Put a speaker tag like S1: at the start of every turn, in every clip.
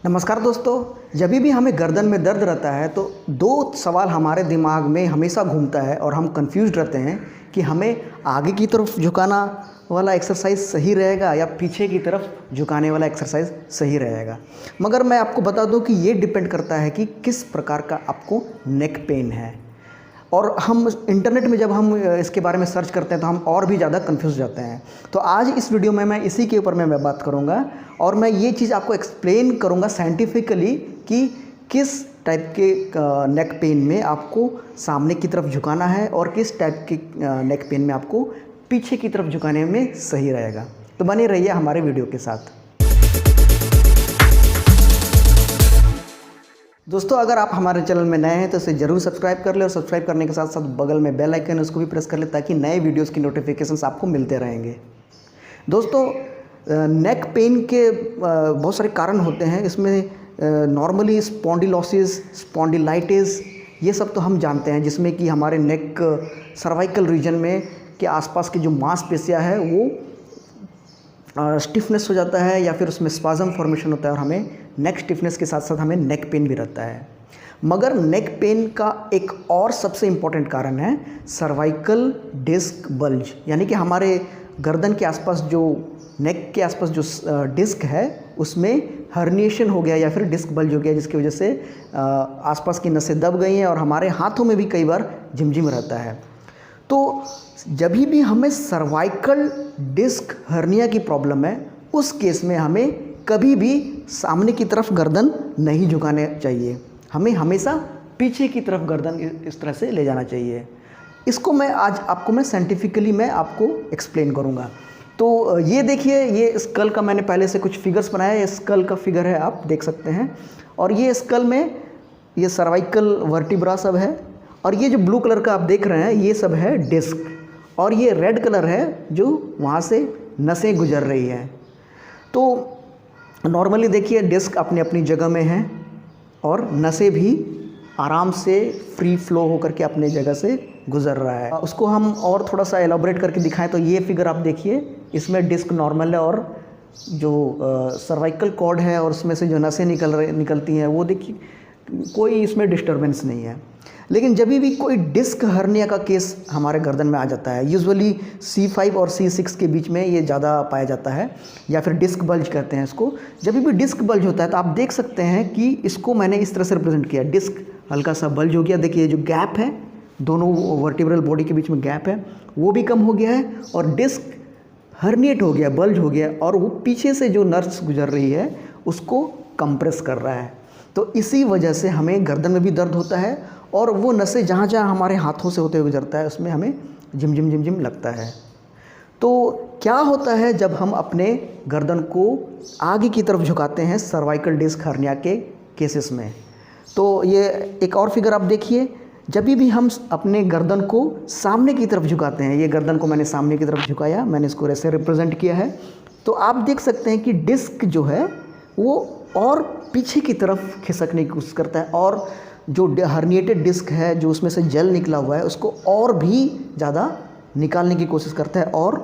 S1: नमस्कार दोस्तों। जब भी हमें गर्दन में दर्द रहता है तो दो सवाल हमारे दिमाग में हमेशा घूमता है और हम कंफ्यूज रहते हैं कि हमें आगे की तरफ झुकाना वाला एक्सरसाइज सही रहेगा या पीछे की तरफ झुकाने वाला एक्सरसाइज सही रहेगा। मगर मैं आपको बता दूं कि ये डिपेंड करता है कि किस प्रकार का आपको नेक पेन है। और हम इंटरनेट में जब हम इसके बारे में सर्च करते हैं तो हम और भी ज़्यादा कंफ्यूज जाते हैं। तो आज इस वीडियो में मैं इसी के ऊपर मैं बात करूंगा और मैं ये चीज़ आपको एक्सप्लेन करूंगा साइंटिफिकली कि किस टाइप के नेक पेन में आपको सामने की तरफ झुकाना है और किस टाइप के नेक पेन में आपको पीछे की तरफ झुकाने में सही रहेगा। तो बने रहिए हमारे वीडियो के साथ। दोस्तों, अगर आप हमारे चैनल में नए हैं तो इसे ज़रूर सब्सक्राइब कर ले और सब्सक्राइब करने के साथ साथ बगल में बेल आइकन है उसको भी प्रेस कर ले ताकि नए वीडियोस की नोटिफिकेशंस आपको मिलते रहेंगे। दोस्तों, नेक पेन के बहुत सारे कारण होते हैं। इसमें नॉर्मली स्पॉन्डिलोसिस, स्पॉन्डिलाइटिस ये सब तो हम जानते हैं, जिसमें कि हमारे नेक सर्वाइकल रीजन में के आसपास की जो मांसपेशियाँ है वो स्टिफनेस हो जाता है या फिर उसमें स्पाज़म फॉर्मेशन होता है और हमें नेक स्टिफनेस के साथ साथ हमें नेक पेन भी रहता है। मगर नेक पेन का एक और सबसे इम्पॉर्टेंट कारण है सर्वाइकल डिस्क बल्ज, यानी कि हमारे गर्दन के आसपास जो नेक के आसपास जो डिस्क है उसमें हर्निएशन हो गया या फिर डिस्क बल्ज हो गया, जिसकी वजह से आसपास की नसें दब गई हैं और हमारे हाथों में भी कई बार झिमझिम रहता है। तो जब भी हमें सर्वाइकल डिस्क हर्निया की प्रॉब्लम है उस केस में हमें कभी भी सामने की तरफ गर्दन नहीं झुकाने चाहिए। हमें हमेशा पीछे की तरफ गर्दन इस तरह से ले जाना चाहिए। इसको मैं आज आपको साइंटिफिकली आपको एक्सप्लेन करूँगा। तो ये देखिए, ये स्कल का मैंने पहले से कुछ फिगर्स बनाया है। ये स्कल का फिगर है, आप देख सकते हैं। और ये स्कल में ये सर्वाइकल वर्टिब्रा सब है और ये जो ब्लू कलर का आप देख रहे हैं ये सब है डिस्क और ये रेड कलर है जो वहाँ से नसें गुजर रही हैं। तो नॉर्मली देखिए डिस्क अपनी अपनी जगह में है और नसें भी आराम से फ्री फ्लो होकर के अपने जगह से गुजर रहा है। उसको हम और थोड़ा सा एलाबोरेट करके दिखाएं तो ये फिगर आप देखिए, इसमें डिस्क नॉर्मल है और जो सर्वाइकल कॉर्ड है और उसमें से जो नसें निकलती हैं वो देखिए कोई इसमें डिस्टर्बेंस नहीं है। लेकिन जब भी कोई डिस्क हर्निया का केस हमारे गर्दन में आ जाता है, यूजुअली C5 और C6 के बीच में ये ज़्यादा पाया जाता है या फिर डिस्क बल्ज कहते हैं इसको। जब भी डिस्क बल्ज होता है तो आप देख सकते हैं कि इसको मैंने इस तरह से रिप्रेजेंट किया। डिस्क हल्का सा बल्ज हो गया, देखिए जो गैप है दोनों वर्टिब्रल बॉडी के बीच में गैप है वो भी कम हो गया है और डिस्क हर्निएट हो गया, बल्ज हो गया और वो पीछे से जो नर्व्स गुजर रही है उसको कंप्रेस कर रहा है। तो इसी वजह से हमें गर्दन में भी दर्द होता है और वो नसें जहाँ जहाँ हमारे हाथों से होते हुए गुजरता है उसमें हमें झिमझिम झिमझिम लगता है। तो क्या होता है जब हम अपने गर्दन को आगे की तरफ झुकाते हैं सर्वाइकल डिस्क हर्निया के केसेस में? तो ये एक और फिगर आप देखिए, जब भी हम अपने गर्दन को सामने की तरफ झुकाते हैं, ये गर्दन को मैंने सामने की तरफ झुकाया, मैंने इसको ऐसे रिप्रेजेंट किया है, तो आप देख सकते हैं कि डिस्क जो है वो और पीछे की तरफ खिसकने की कोशिश करता है और जो हर्निएटेड डिस्क है जो उसमें से जेल निकला हुआ है उसको और भी ज़्यादा निकालने की कोशिश करता है और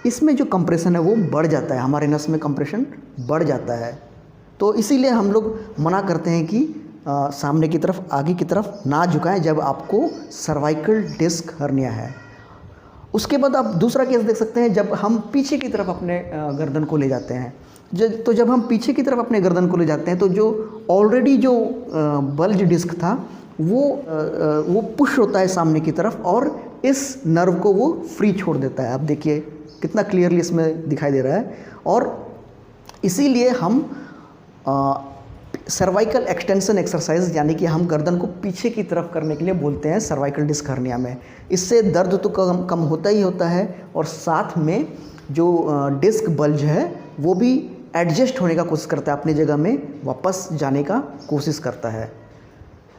S1: इसमें जो कंप्रेशन है वो बढ़ जाता है, हमारे नस में कंप्रेशन बढ़ जाता है। तो इसीलिए हम लोग मना करते हैं कि सामने की तरफ, आगे की तरफ ना झुकाएं जब आपको सर्वाइकल डिस्क हर्निया है। उसके बाद आप दूसरा केस देख सकते हैं, जब हम पीछे की तरफ अपने गर्दन को ले जाते हैं। तो जब हम पीछे की तरफ अपने गर्दन को ले जाते हैं तो जो ऑलरेडी जो बल्ज डिस्क था वो पुश होता है सामने की तरफ और इस नर्व को वो फ्री छोड़ देता है। आप देखिए कितना क्लियरली इसमें दिखाई दे रहा है। और इसीलिए हम सर्वाइकल एक्सटेंशन एक्सरसाइज यानी कि हम गर्दन को पीछे की तरफ करने के लिए बोलते हैं सर्वाइकल डिस्क हर्निया में। इससे दर्द तो कम होता ही होता है और साथ में जो डिस्क बल्ज है वो भी एडजस्ट होने का कोशिश करता है, अपनी जगह में वापस जाने का कोशिश करता है।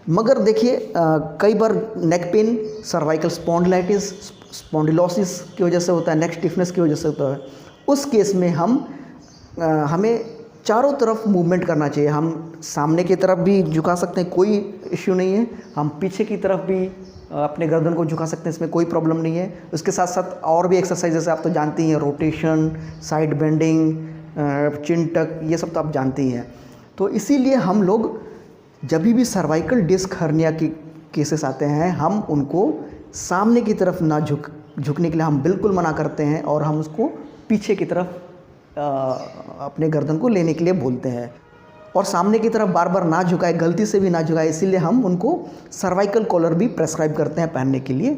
S1: मगर देखिए कई बार neck pain cervical spondylitis, spondylosis की वजह से होता है, नेक स्टिफनेस की वजह से होता है। उस केस में हमें चारों तरफ मूवमेंट करना चाहिए। हम सामने की तरफ भी झुका सकते हैं, कोई इश्यू नहीं है। हम पीछे की तरफ भी अपने गर्दन को झुका सकते हैं, इसमें कोई प्रॉब्लम नहीं है। उसके साथ साथ और भी एक्सरसाइज जैसे आप तो जानती हैं, रोटेशन, साइड बेंडिंग, चिन टक, ये सब तो आप जानती हैं। तो इसीलिए हम लोग जब भी सर्वाइकल डिस्क हर्निया की केसेस आते हैं, हम उनको सामने की तरफ ना झुकने के लिए हम बिल्कुल मना करते हैं और हम उसको पीछे की तरफ अपने गर्दन को लेने के लिए बोलते हैं। और सामने की तरफ बार बार ना झुकाए, गलती से भी ना झुकाए, इसीलिए हम उनको सर्वाइकल कॉलर भी प्रेस्क्राइब करते हैं पहनने के लिए।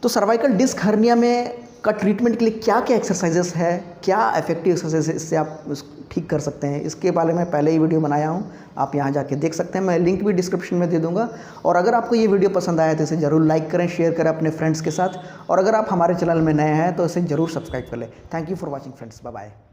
S1: तो सर्वाइकल डिस्क हर्निया में का ट्रीटमेंट के लिए क्या क्या एक्सरसाइजेस है, क्या इफेक्टिव एक्सरसाइज इससे आप ठीक कर सकते हैं, इसके बारे में पहले ही वीडियो बनाया हूँ, आप यहाँ जाके देख सकते हैं। मैं लिंक भी डिस्क्रिप्शन में दे दूँगा। और अगर आपको ये वीडियो पसंद आया तो इसे ज़रूर लाइक करें, शेयर करें अपने फ्रेंड्स के साथ। और अगर आप हमारे चैनल में नए हैं तो इसे ज़रूर सब्सक्राइब कर लें। Thank you for watching friends, bye bye.